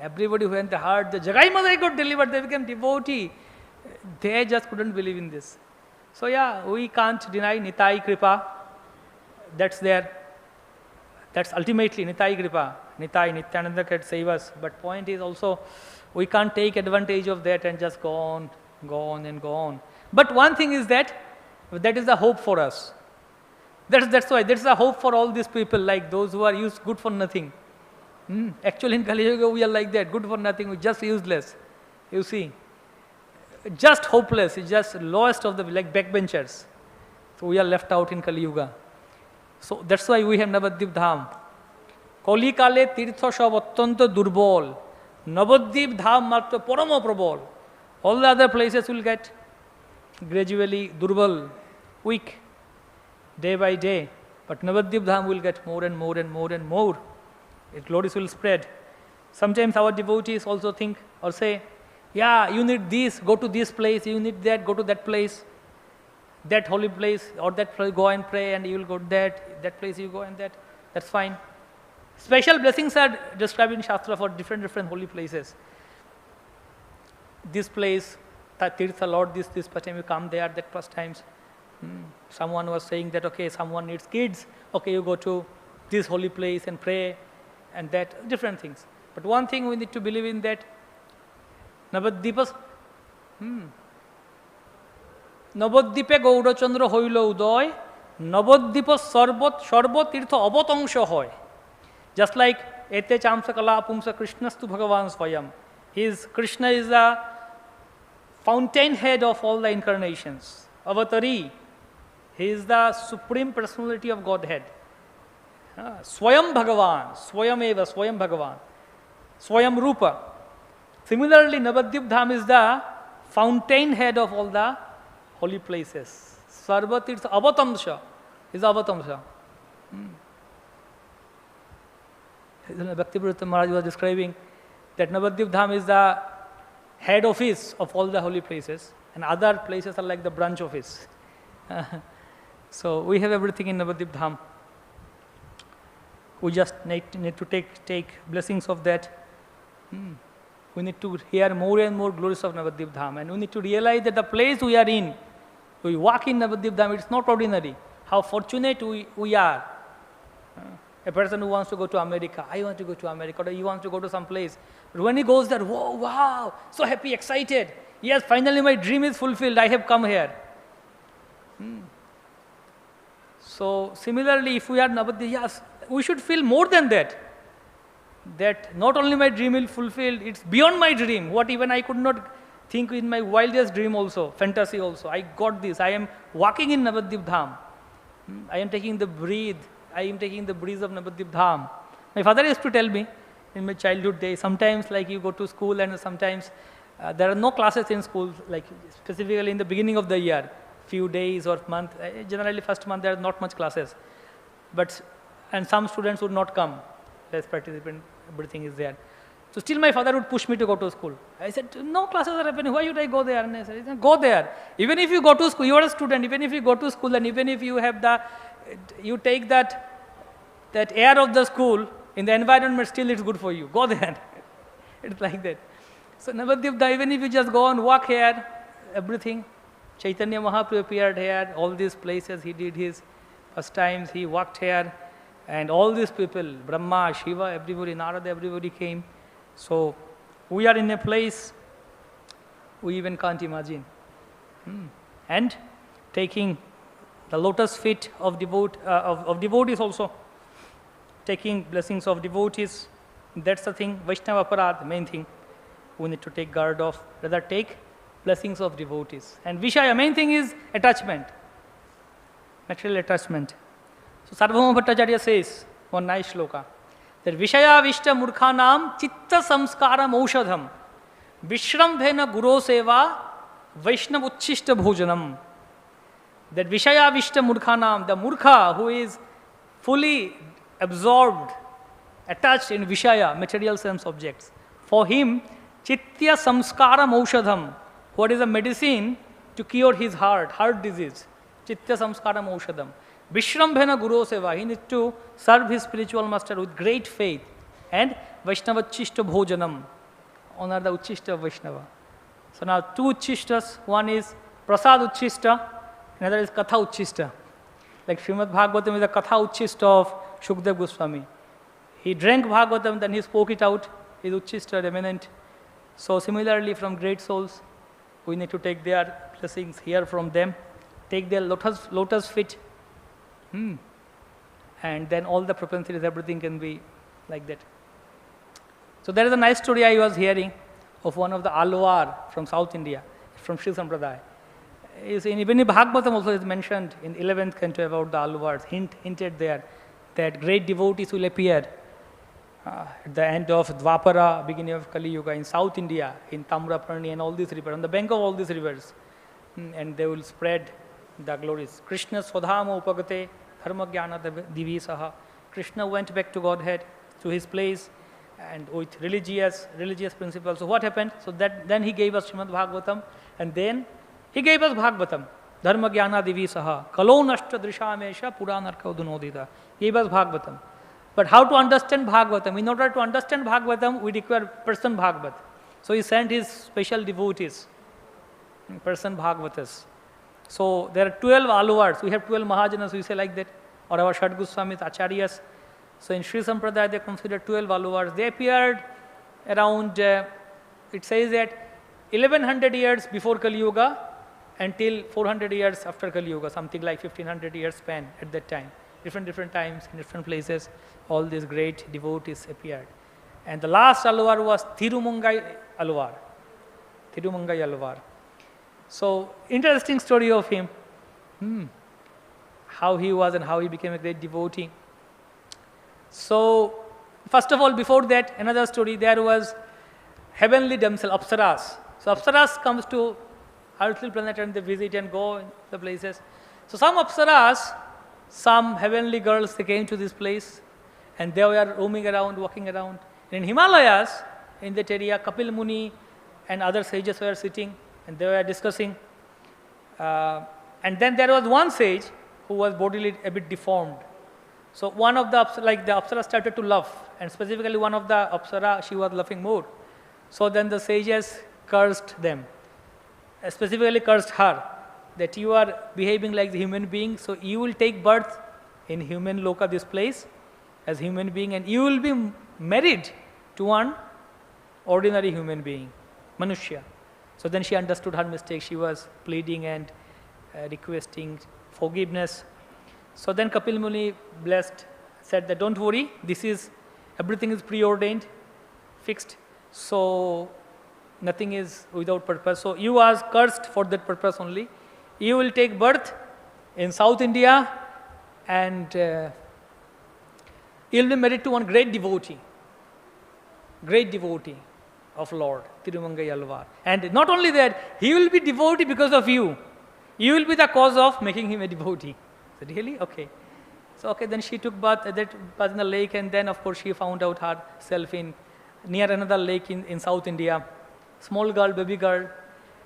S1: Everybody when they heard the Jagai Madhai got delivered, they became devotee. They just couldn't believe in this. So yeah, we can't deny Nitai Kripa. That's there. That's ultimately Nitai Kripa. Nitai, Nityananda can save us. But point is also, we can't take advantage of that and just go on and go on. But one thing is that is the hope for us. That's why, that's the hope for all these people, like those who are used good for nothing. Actually in Kali Yuga we are like that, good for nothing, we're just useless. You see, just hopeless, it's just lowest of the, like backbenchers. So we are left out in Kali Yuga. So that's why we have Navadvip Dham. Kali Kale Tirtha Sab Attanto Durbol. Navadvip Dham Matto Paramo Prabol. All the other places will get gradually durbal, weak, day by day. But Navadvip Dham will get more and more and more and more. Its glories will spread. Sometimes our devotees also think or say, yeah, you need this, go to this place, you need that, go to that place, that holy place, or that place, go and pray and you will go to that place you go and that. That's fine. Special blessings are described in Shastra for different holy places. This place, Tirtha Lord, this first time you come there, that first times. Someone was saying that, okay, someone needs kids, okay, you go to this holy place and pray, and that, different things. But one thing we need to believe in that, Navadvipas, নবদ্বীপে গৌরচন্দ্র হইল উদয়, নবদ্বীপ সর্বতীর্থ অবতংশ হয়। Just like ete chamsa kala pumsa Krishnastu Bhagavan Swayam. Krishna is the fountainhead of all the incarnations. Avatari, he is the supreme personality of Godhead. Swayam Bhagavan, Swayam eva, Swayam Bhagavan, Swayam Rupa. Similarly, Navadvip Dham is the fountainhead of all the holy places. Sarvatirtha Avatamsha is Avatamsha. Bhakti-Purushotta Maharaj was describing that Navadvip Dham is the head office of all the holy places, and other places are like the branch office. So we have everything in Navadvip Dham. We just need to take blessings of that. We need to hear more and more glories of Navadvip Dham, and we need to realize that the place we are in, we walk in Navadvip Dham, it's not ordinary. How fortunate we are. A person who wants to go to America, I want to go to America, or he wants to go to some place. But when he goes there, whoa, wow, so happy, excited. Yes, finally my dream is fulfilled, I have come here. So similarly, if we are Navadvip, yes, we should feel more than that. That not only my dream will fulfilled, it's beyond my dream. What even I could not think in my wildest dream also, fantasy also. I got this. I am walking in Navadvip Dham. I am taking the breath. I am taking the breeze of Navadvip Dham. My father used to tell me in my childhood days, sometimes like you go to school and sometimes there are no classes in school, like specifically in the beginning of the year, few days or month. Generally first month there are not much classes. And some students would not come. Less participant, everything is there. So still my father would push me to go to school. I said, no classes are happening, why should I go there? And I said, go there. Even if you go to school, you are a student, even if you go to school and even if you have you take that air of the school, in the environment still it's good for you. Go there. It's like that. So Navadvip Dham, even if you just go and walk here, everything. Chaitanya Mahaprabhu appeared here, all these places he did his first times, he walked here. And all these people, Brahma, Shiva, everybody, Narada, everybody came. So we are in a place we even can't imagine. And taking the lotus feet of devotees also, taking blessings of devotees, that's the thing, Vaishnava Aparadh, main thing we need to take guard of, rather take blessings of devotees. And Vishaya, main thing is attachment, material attachment. So Sarvabhauma Bhattacharya says, one nice shloka, that Vishaya Vishta Murkhanam Chitta Samskaram Aushadham Vishrambhena Guru Seva Vaishnav Uchishta Bhojanam. That Vishaya Vishta Murkhanam, the Murkha who is fully absorbed, attached in Vishaya, material sense objects, for him, Chittya Samskaram Aushadham, what is a medicine to cure his heart disease, Chittya Samskaram Aushadham. Vishrambhena Guru Seva, he needs to serve his spiritual master with great faith. And Vaishnava Uchishta Bhojanam, honor the Uchishta of Vaishnava. So now two Uchishtas, one is Prasad Uchishta, another is Katha Uchishta. Like Srimad Bhagavatam is the Katha Uchishta of Shukdev Goswami. He drank Bhagavatam, then he spoke it out, is Uchishta, eminent. So similarly from great souls, we need to take their blessings, hear from them, take their lotus feet, and then all the propensities, everything can be like that. So there is a nice story I was hearing of one of the Alvar from South India, from Sri Sampradaya. Even in Bhagavatam also is mentioned in 11th canto about the Alvars, hinted there that great devotees will appear at the end of Dwapara, beginning of Kali Yuga in South India, in Tamraparni and all these rivers, on the bank of all these rivers, and they will spread the glories. Krishna Swadhama Upagate Dharma Jnana Divisaha. Krishna went back to Godhead, to his place, and with religious principles. So what happened? So then he gave us Srimad Bhagavatam, and then he gave us Bhagavatam. Dharma Jnana Divisaha. Kalo Nashta Drishamesha Puranarka Udunodita. Gave us Bhagavatam. But how to understand Bhagavatam? In order to understand Bhagavatam, we require person Bhagavat. So he sent his special devotees, person Bhagavatas. So there are 12 Alvars. We have 12 Mahajanas, we say like that, or our Shad Goswamis, Acharyas. So in Sri Sampradaya, they consider 12 Alvars. They appeared around, it says that 1100 years before Kali Yuga, until 400 years after Kali Yuga, something like 1500 years span at that time. Different times, in different places, all these great devotees appeared. And the last Alvar was Thirumangai Alvar. Thirumangai Alvar. So, interesting story of him. How he was and how he became a great devotee. So, first of all, before that, another story, there was heavenly damsel, Apsaras. So, Apsaras comes to earthly planet and they visit and go in the places. So, some Apsaras, some heavenly girls, they came to this place and they were roaming around, walking around. In Himalayas, in that area, Kapil Muni and other sages were sitting and they were discussing. And then there was one sage who was bodily a bit deformed. So one of the Apsara started to laugh, and specifically one of the Apsara, she was laughing more. So then the sages cursed them, specifically cursed her, that you are behaving like the human being, so you will take birth in human loka, this place, as human being, and you will be married to one ordinary human being, Manushya. So then she understood her mistake. She was pleading and requesting forgiveness. So then Kapil Muni, blessed, said that don't worry, everything is preordained, fixed, so nothing is without purpose. So you are cursed for that purpose only. You will take birth in South India and you will be married to one great devotee of Lord, Thirumangai Alvar. And not only that, he will be devotee because of you. You will be the cause of making him a devotee. So really? Okay. So okay, then she took bath in the lake, and then of course she found out herself near another lake in South India. Small girl, baby girl.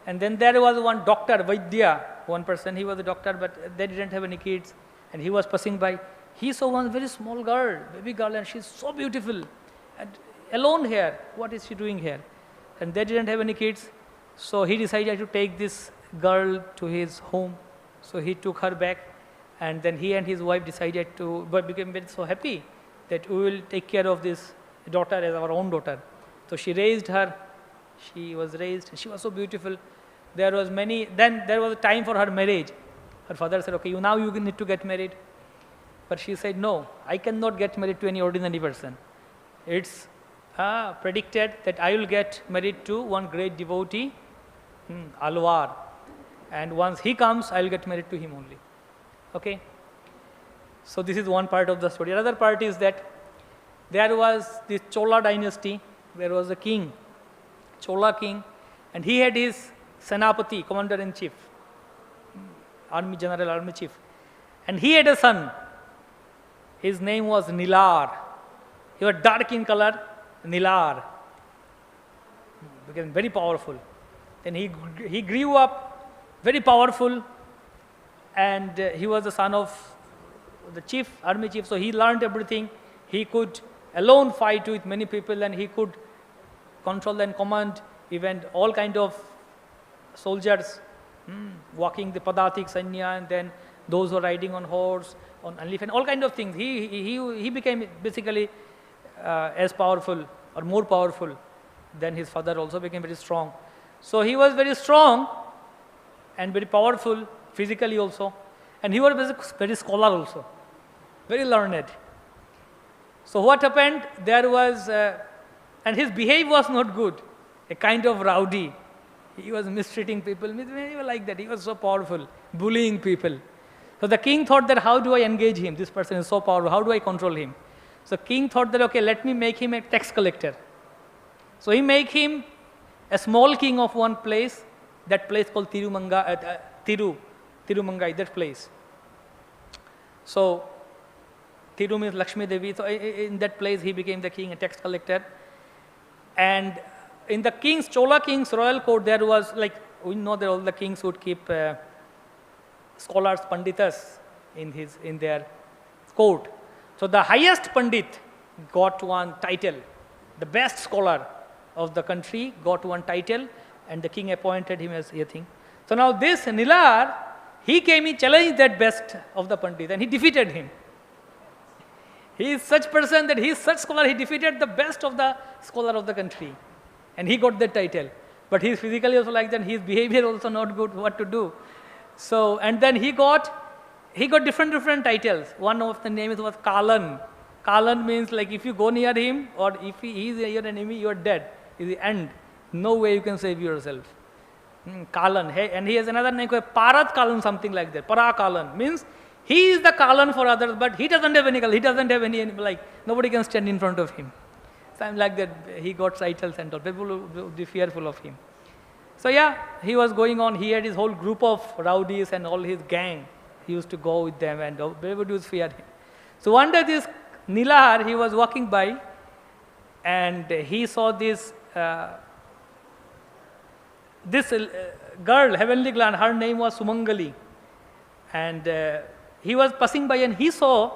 S1: And then there was one doctor, Vaidya, one person, he was a doctor, but they didn't have any kids. And he was passing by. He saw one very small girl, baby girl, and she's so beautiful. And alone here, what is she doing here? And they didn't have any kids. So he decided to take this girl to his home. So he took her back, and then he and his wife decided but became very so happy that we will take care of this daughter as our own daughter. So she raised her. She was raised. She was so beautiful. Then there was a time for her marriage. Her father said, okay, now you need to get married. But she said, no, I cannot get married to any ordinary person. It's predicted that I will get married to one great devotee, Alvar. And once he comes, I will get married to him only. Okay? So this is one part of the story. Another part is that there was this Chola dynasty. There was a king, Chola king, and he had his Senapati, commander-in-chief, army general, army chief. And he had a son. His name was Nilar. He was dark in color, Nilar. Became very powerful. Then he grew up very powerful, and he was the son of the chief, army chief, so he learned everything. He could alone fight with many people, and he could control and command even all kind of soldiers, walking the Padatik Sanya, and then those who are riding on horse, on elephant, all kind of things. He became basically as powerful or more powerful than his father, also became very strong. So he was very strong and very powerful physically also, and he was very scholar also, very learned. So what happened, there was, and his behavior was not good, a kind of rowdy. He was mistreating people, like that. He was so powerful, bullying people. So the king thought that, how do I engage him? This person is so powerful, how do I control him? So king thought that, okay, let me make him a tax collector. So he made him a small king of one place, that place called Thirumangai, that place. So Thiru means Lakshmi Devi. So in that place he became the king, a tax collector. And in the Chola king's royal court, there was, like, we know that all the kings would keep scholars, panditas in their court. So the highest pandit got one title. The best scholar of the country got one title, and the king appointed him as a thing. So now this Nilar, he challenged that best of the pandit, and he defeated him. He is such person that he is such scholar, he defeated the best of the scholar of the country, and he got that title. but he's physically also like that, his behavior also not good, what to do. So, and then he got different titles. One of the names was Kalan. Kalan means like if you go near him or if he is your enemy, you are dead. It's the end. No way you can save yourself. Kalan. Hey, and he has another name called Parat Kalan, something like that. Para Kalan means he is the Kalan for others, but he doesn't have any Kalan. He doesn't have any, like, nobody can stand in front of him. Something like that. He got titles and all. People would be fearful of him. So yeah, he was going on. He had his whole group of rowdies and all his gang. He used to go with them and everybody would fear him. So one day this Nilahar, he was walking by and he saw this girl, heavenly girl, her name was Sumangali. And he was passing by and he saw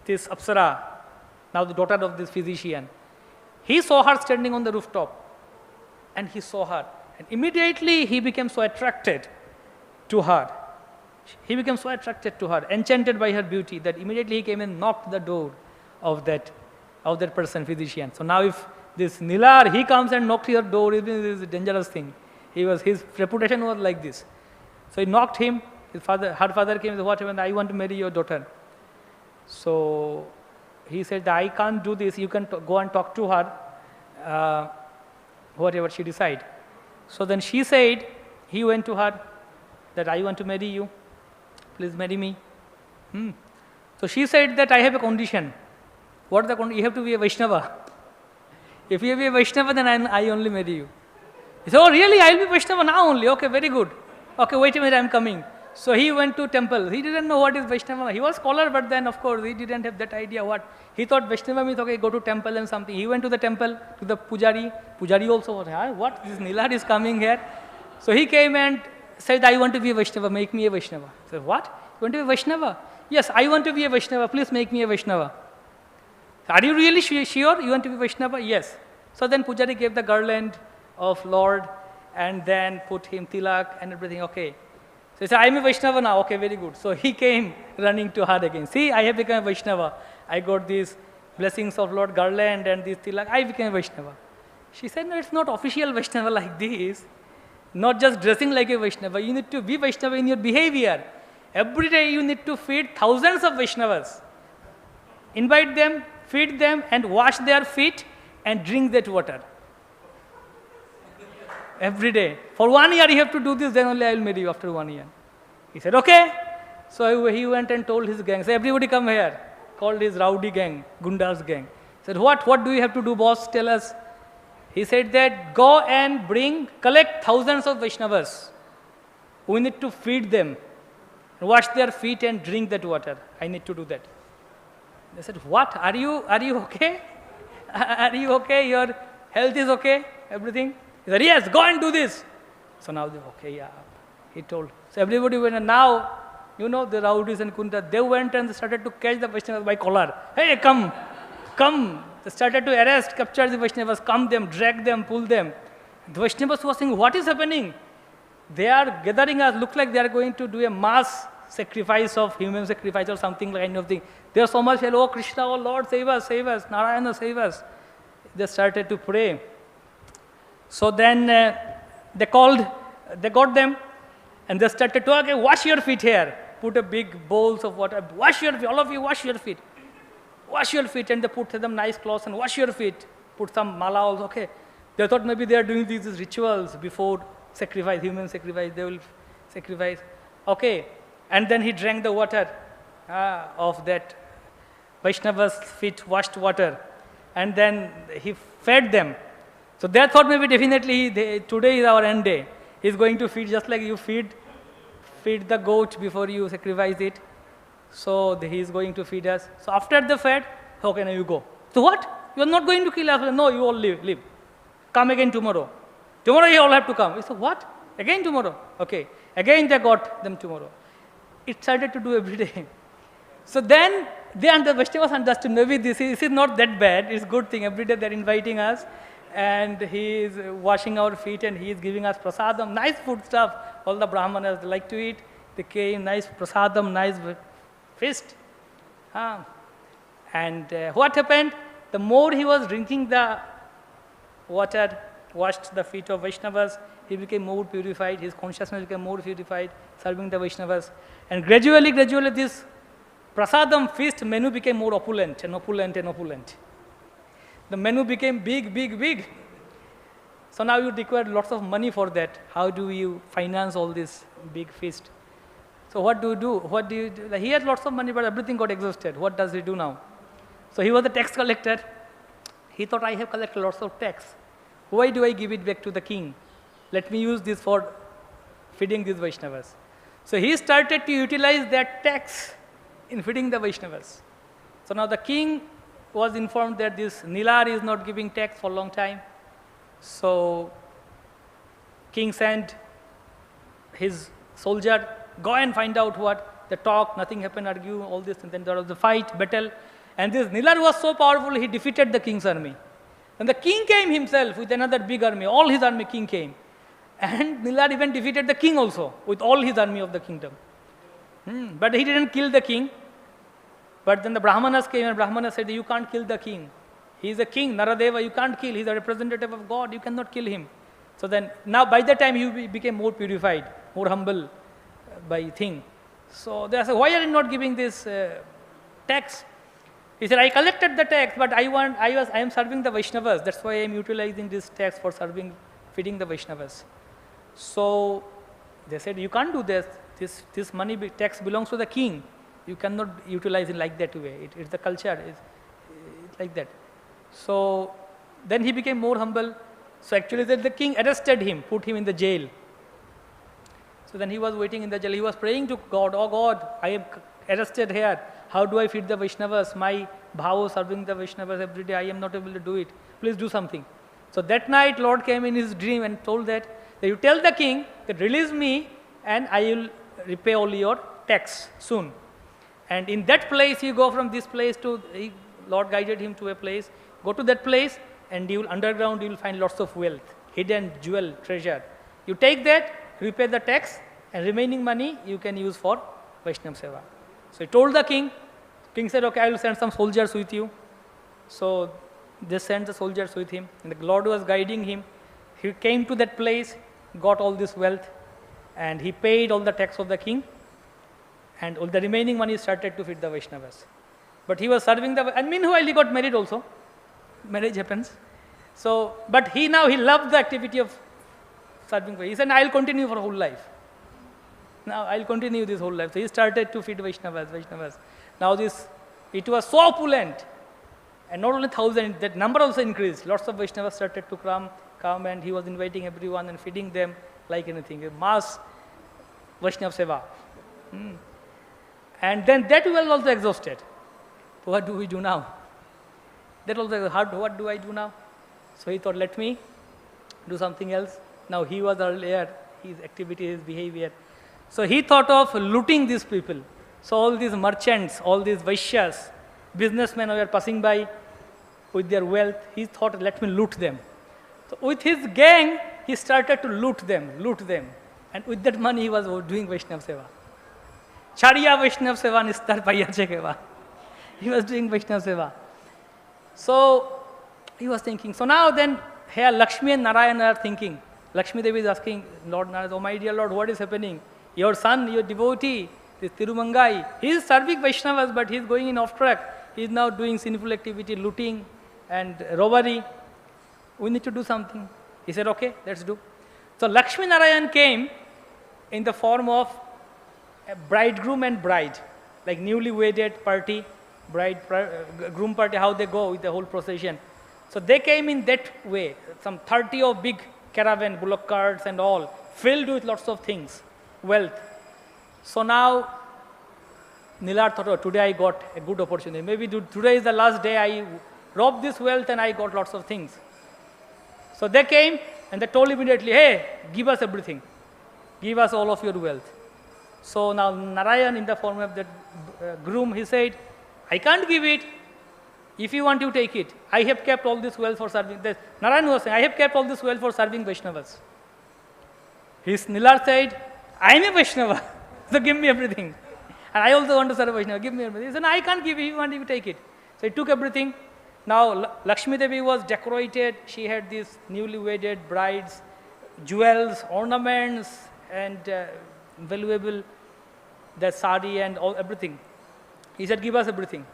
S1: this Apsara, now the daughter of this physician. He saw her standing on the rooftop and he saw her. And immediately he became so attracted to her. He became so attracted to her, enchanted by her beauty, that immediately he came and knocked the door of that person, physician. So now if this Nilar, he comes and knocks your door, it is a dangerous thing. His reputation was like this. So he knocked him. Her father came and said, "What happened? I want to marry your daughter." So he said, "I can't do this. You can go and talk to her, whatever she decides." So then she said, he went to her, that I want to marry you. Please marry me. So she said that I have a condition. What is the condition? You have to be a Vaishnava. If you be a Vaishnava, then I only marry you. He said, "Oh really? I will be Vaishnava now only. Okay, very good. Okay, wait a minute, I am coming." So he went to temple. He didn't know what is Vaishnava. He was scholar, but then of course he didn't have that idea what. He thought Vaishnava means, okay, go to temple and something. He went to the temple, to the pujari. Pujari also was, what? This Nilad is coming here. So he came and said, "I want to be a Vaishnava, make me a Vaishnava." I said, "What? You want to be a Vaishnava?" "Yes, I want to be a Vaishnava, please make me a Vaishnava." "Are you really sure you want to be Vaishnava?" "Yes." So then Pujari gave the garland of Lord and then put him tilak and everything, okay. So he said, "I am a Vaishnava now." "Okay, very good." So he came running to her again. "See, I have become a Vaishnava. I got these blessings of Lord garland and this tilak. I became a Vaishnava." She said, "No, it's not official Vaishnava like this. Not just dressing like a Vaishnava. You need to be Vaishnava in your behavior. Every day you need to feed thousands of Vaishnavas. Invite them, feed them and wash their feet and drink that water. Every day. For 1 year you have to do this, then only I will marry you after 1 year." He said, "Okay." So he went and told his gang, "Say, everybody come here." Called his rowdy gang, Gundas gang. He said, What do you have to do, boss? Tell us." He said that, "Go and collect thousands of Vaishnavas. We need to feed them, wash their feet and drink that water. I need to do that." They said, "What? Are you okay? Are you okay? Your health is okay? Everything?" He said, "Yes, go and do this." So now they're okay, yeah. He told. So everybody went, and now, the rowdies and kundas, they went and started to catch the Vaishnavas by collar. "Hey, come. They started to arrest, capture the Vaishnavas, come them, drag them, pull them. The Vaishnavas were saying, "What is happening? They are gathering us, look like they are going to do a mass sacrifice of human sacrifice or something kind of thing. They are so much, "Oh Krishna, oh Lord, save us, Narayana, save us." They started to pray. So then they got them and they started to, "Okay, wash your feet here." Put a big bowls of water, "Wash your feet, all of you wash your feet. Wash your feet," and they put them nice clothes and wash your feet. Put some mala also, okay. They thought maybe they are doing these rituals before sacrifice, human sacrifice, they will sacrifice. Okay, and then he drank the water of that Vaishnava's feet, washed water, and then he fed them. So they thought maybe definitely today is our end day. He's going to feed just like you feed the goat before you sacrifice it. So he is going to feed us. So after the fed, okay, now you go. So what? You are not going to kill us? No, you all live. Come again tomorrow. Tomorrow you all have to come. We said, "What? Again tomorrow?" Okay. Again they got them tomorrow. It started to do every day. So then the Vaishnavas understood, maybe this is not that bad. It's a good thing. Every day they're inviting us and he is washing our feet and he is giving us prasadam, nice food stuff. All the Brahmanas like to eat. They came, nice prasadam, nice feast. And what happened? The more he was drinking the water, washed the feet of Vaishnavas, he became more purified, his consciousness became more purified, serving the Vaishnavas. And gradually this prasadam feast menu became more opulent and opulent and opulent. The menu became big. So now you require lots of money for that. How do you finance all this big feast? So what do you do? Like, he had lots of money, but everything got exhausted. What does he do now? So he was a tax collector. He thought, I have collected lots of tax. Why do I give it back to the king? Let me use this for feeding these Vaishnavas. So he started to utilize that tax in feeding the Vaishnavas. So now the king was informed that this Nilar is not giving tax for a long time. So king sent his soldier, go and find out what the talk, nothing happened, argue, all this, and then there was the fight, battle. And this Nilar was so powerful, he defeated the king's army. And the king came himself with another big army, all his army, king came. And Nilar even defeated the king also, with all his army of the kingdom. But he didn't kill the king. But then the Brahmanas came, and Brahmanas said, you can't kill the king. He is a king, Naradeva, you can't kill. He is a representative of God, you cannot kill him. So then, now by the time he became more purified, more humble by thing. So they said, why are you not giving this tax? He said, I collected the tax, but I am serving the Vaishnavas. That's why I am utilizing this tax for feeding the Vaishnavas. So they said, you can't do this. This money tax belongs to the king. You cannot utilize it like that way. It's the culture. It's like that. So then he became more humble. So actually the king arrested him, put him in the jail. So then he was waiting in the jail. He was praying to God, oh God, I am arrested here. How do I feed the Vaishnavas? My bhava serving the Vaishnavas every day, I am not able to do it. Please do something. So that night Lord came in his dream and told that you tell the king that release me and I will repay all your tax soon. And in that place, you go from this place to, Lord guided him to a place, go to that place and you will underground, you will find lots of wealth, hidden jewel, treasure. You take that, repay the tax and remaining money you can use for Vaishnava Seva. So he told the king said, okay, I will send some soldiers with you. So they sent the soldiers with him and the Lord was guiding him. He came to that place, got all this wealth and he paid all the tax of the king. And all the remaining money started to feed the Vaishnavas. But he was serving and meanwhile he got married also. Marriage happens. So, but he loved the activity of serving. He said, I'll continue for whole life. Now I'll continue this whole life. So he started to feed Vaishnavas. Now it was so opulent. And not only 1,000, that number also increased. Lots of Vaishnavas started to come and he was inviting everyone and feeding them like anything. A mass Vaishnava Seva. And then that was also exhausted. What do we do now? That also hard. What do I do now? So he thought, let me do something else. Now he was earlier, his activity, his behavior. So he thought of looting these people. So all these merchants, all these Vaishyas, businessmen who were passing by with their wealth, he thought, let me loot them. So with his gang, he started to loot them. And with that money, he was doing Vaishnava Seva. Chariya Vaishnava Seva nistar paiyache keva. He was doing Vaishnava Seva. So he was thinking. So now then, here Lakshmi and Narayana are thinking. Lakshmi Devi is asking Lord Narayana, oh my dear Lord, what is happening? Your son, your devotee, this Tirumangai, he is serving Vaishnavas, but he is going in off track. He is now doing sinful activity, looting and robbery. We need to do something. He said, okay, let's do. So Lakshmi Narayan came in the form of a bridegroom and bride, like newly wedded party, groom party, how they go with the whole procession. So they came in that way, some 30 of big caravan, bullock carts and all, filled with lots of things, wealth. So now Nilar thought, oh, today I got a good opportunity. Maybe today is the last day I robbed this wealth and I got lots of things. So they came and they told immediately, hey, give us everything. Give us all of your wealth. So now Narayan, in the form of that groom, he said, I can't give it. If you want, you take it. I have kept all this wealth for serving. Narayan was saying, I have kept all this wealth for serving Vaishnavas. His Nilar said, I am a Vaishnava, so give me everything. And I also want to serve Vaishnava, give me everything. He said, no, I can't give you, if you want, you take it. So he took everything Now Lakshmi Devi was decorated. She had these newly wedded brides, jewels, ornaments, and valuable the sari and all everything. He said, give us everything.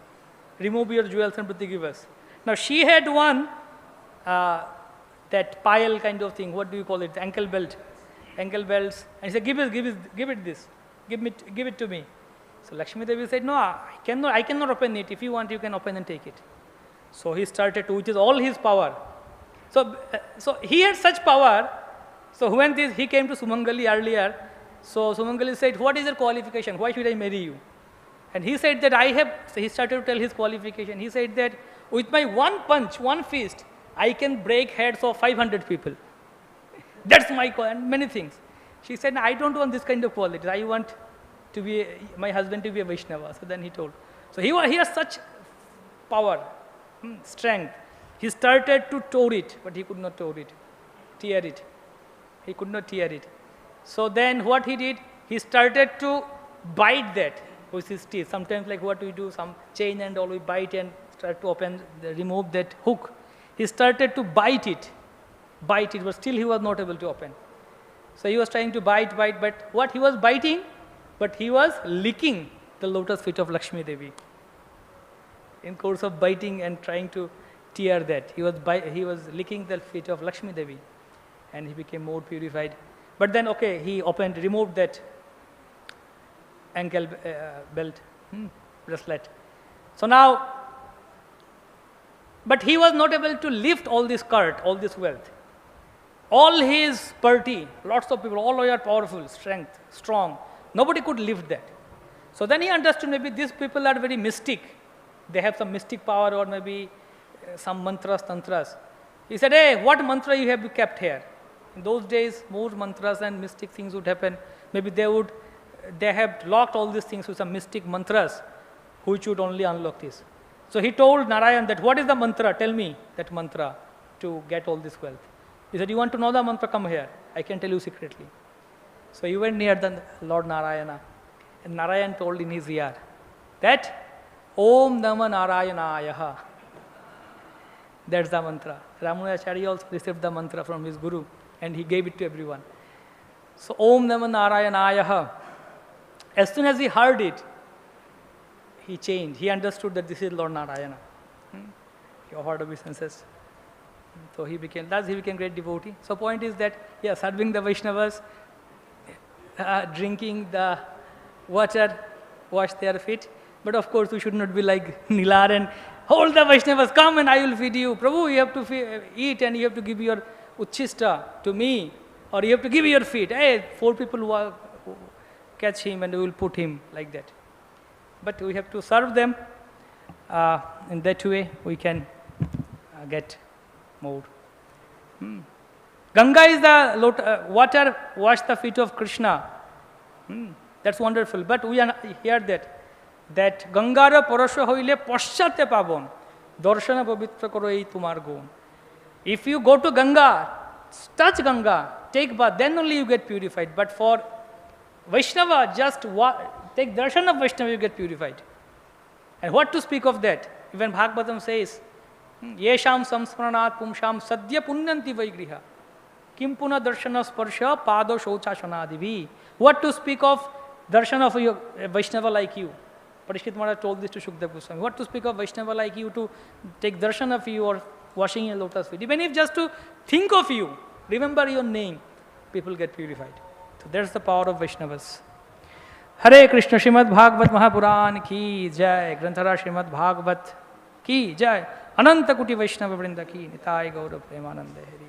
S1: Remove your jewels and everything, give us. Now she had one, that pile kind of thing. What do you call it? Ankle belts. And he said, give it this. Give it to me. So Lakshmi Devi said, no, I cannot open it. If you want, you can open and take it. So he started to, which is all his power. So he had such power. So when he came to Sumangali earlier, so Sumangali said, what is your qualification? Why should I marry you? And he said that he started to tell his qualification. He said that with my one punch, one fist, I can break heads of 500 people. That's my and many things. She said, I don't want this kind of qualities. I want my husband to be a Vaishnava. So then he told. So he has such power, strength. He started to tear it, but he could not tear it. He could not tear it. So then what he did, he started to bite that with his teeth. Sometimes like what we do, some chain and all, we bite and start to remove that hook. He started to bite it, but still he was not able to open. So he was trying to bite, but what he was biting, but he was licking the lotus feet of Lakshmi Devi. In course of biting and trying to tear that, he was licking the feet of Lakshmi Devi, and he became more purified. But then, he removed that ankle belt, bracelet. So now, but he was not able to lift all this cart, all this wealth. All his party, lots of people, all were powerful, strong. Nobody could lift that. So then he understood maybe these people are very mystic. They have some mystic power or maybe some mantras, tantras. He said, hey, what mantra you have kept here? In those days, more mantras and mystic things would happen. Maybe they have locked all these things with some mystic mantras, which would only unlock this. So he told Narayan that, what is the mantra? Tell me that mantra to get all this wealth. He said, you want to know the mantra? Come here. I can tell you secretly. So he went near the Lord Narayana. And Narayan told in his ear that, Om Nānā-balibhir. That's the mantra. Ramanujacharya also received the mantra from his guru and he gave it to everyone. So Om Nānā-balibhir. As soon as he heard it, he changed. He understood that this is Lord Narayana. He offered obeisances. So he became great devotee. So point is that, serving the Vaishnavas, drinking the water, wash their feet. But of course, we should not be like Nilar and all the Vaishnavas, come and I will feed you. Prabhu, you have to eat and you have to give your uchchista to me. Or you have to give your feet. Hey, 4 people will catch him and we will put him like that. But we have to serve them. In that way, we can get more. Ganga is the water wash the feet of Krishna. That's wonderful. But we hear that Gangara parasya hoile paschate pabon darshana pavitra karo ei tumar gun. If you go to Ganga, touch Ganga, take bath, then only you get purified. But for Vaishnava, just take darshan of Vaishnava, you get purified. And what to speak of that? Even Bhagavatam says, Yesham samsmaranat pumsham sadhya punyanti vaigriha. Kim puna darshana sparsha pado shocha shanadivi. What to speak of darshan of a Vaishnava like you? Parikshit Maharaj told this to Shukdev Goswami. What to speak of Vaishnava like you to take darshan of you or washing your lotus feet? Even if just to think of you, remember your name, people get purified. So that's the power of Vaishnavas. Hare Krishna, Srimad Bhagavat Mahapuran ki jai, Granthara Srimad Bhagavat ki jai, Ananta Kuti Vaishnava Vrinda ki, Nitai Gaura Premanande Hari.